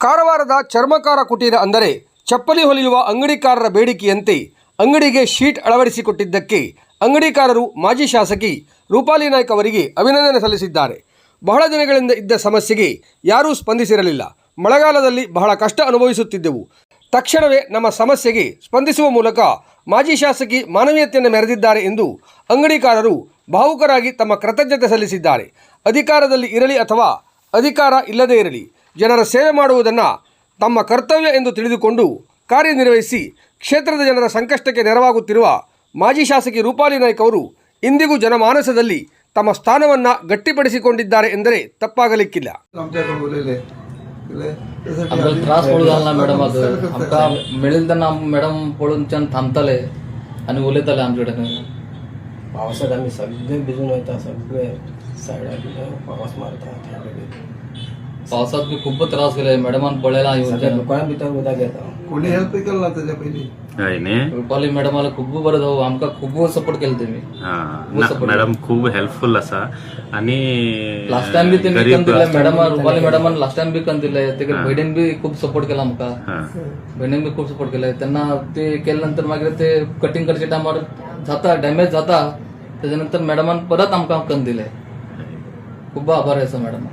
ಕಾರವಾರದ ಚರ್ಮಕಾರ ಕುಟೀರ ಅಂದರೆ ಚಪ್ಪಲಿ ಹೊಲಿಯುವ ಅಂಗಡಿಕಾರರ ಬೇಡಿಕೆಯಂತೆ ಅಂಗಡಿಗೆ ಶೀಟ್ ಅಳವಡಿಸಿಕೊಟ್ಟಿದ್ದಕ್ಕೆ ಅಂಗಡಿಕಾರರು ಮಾಜಿ ಶಾಸಕಿ ರೂಪಾಲಿ ನಾಯ್ಕ ಅವರಿಗೆ ಅಭಿನಂದನೆ ಸಲ್ಲಿಸಿದ್ದಾರೆ. ಬಹಳ ದಿನಗಳಿಂದ ಇದ್ದ ಸಮಸ್ಯೆಗೆ ಯಾರೂ ಸ್ಪಂದಿಸಿರಲಿಲ್ಲ. ಮಳೆಗಾಲದಲ್ಲಿ ಬಹಳ ಕಷ್ಟ ಅನುಭವಿಸುತ್ತಿದ್ದೆವು. ತಕ್ಷಣವೇ ನಮ್ಮ ಸಮಸ್ಯೆಗೆ ಸ್ಪಂದಿಸುವ ಮೂಲಕ ಮಾಜಿ ಶಾಸಕಿ ಮಾನವೀಯತೆಯನ್ನು ಮೆರೆದಿದ್ದಾರೆ ಎಂದು ಅಂಗಡಿಕಾರರು ಭಾವುಕರಾಗಿ ತಮ್ಮ ಕೃತಜ್ಞತೆ ಸಲ್ಲಿಸಿದ್ದಾರೆ. ಅಧಿಕಾರದಲ್ಲಿ ಇರಲಿ ಅಥವಾ ಅಧಿಕಾರ ಇಲ್ಲದೇ ಇರಲಿ, ಜನರ ಸೇವೆ ಮಾಡುವುದನ್ನು ತಮ್ಮ ಕರ್ತವ್ಯ ಎಂದು ತಿಳಿದುಕೊಂಡು ಕಾರ್ಯನಿರ್ವಹಿಸಿ ಕ್ಷೇತ್ರದ ಜನರ ಸಂಕಷ್ಟಕ್ಕೆ ನೆರವಾಗುತ್ತಿರುವ ಮಾಜಿ ಶಾಸಕಿ ರೂಪಾಲಿ ನಾಯ್ಕ ಅವರು ಇಂದಿಗೂ ಜನಮಾನಸದಲ್ಲಿ ತಮ್ಮ ಸ್ಥಾನವನ್ನು ಗಟ್ಟಿಪಡಿಸಿಕೊಂಡಿದ್ದಾರೆ ಎಂದರೆ ತಪ್ಪಾಗಲಿಕ್ಕಿಲ್ಲ. आमकां त्रास पडू जालना मॅडम आज आमकां मेळिल्ले तेन्ना मॅडम पळोवनच्यान थांबताले आनी उलयताले आमचे कडेन. पावसात आम्ही सगळे भिजून वयता, सगळे सायडाक पावस मारता. पावसात बी खूब त्रास केले. मॅडमान पळयला सगळ्या दुकाना भितर उदक येता. कोणी हेल्प केला त्याच्या पयलीं रुपाली मॅडमाला खूब बरें जावं. आमकां खूब सपोर्ट केलो तेमी. मॅडम खूब हेल्पफुल आसा. आणि लास्ट टाइम बी तेमी करून दिले मॅडम. रुपाली मॅडमान लास्ट टाइम बी करून दिले. तेका भयणीन बी खूब सपोर्ट केला आमकां. भयणीन बी खूब सपोर्ट केले. तेन्ना ते केले नंतर मागीर ते कटिंग करचे टायमार जाता डॅमेज जाता, तेच्या नंतर मॅडमान परत आमकां करून दिले. खूब आभार आसा मॅडम.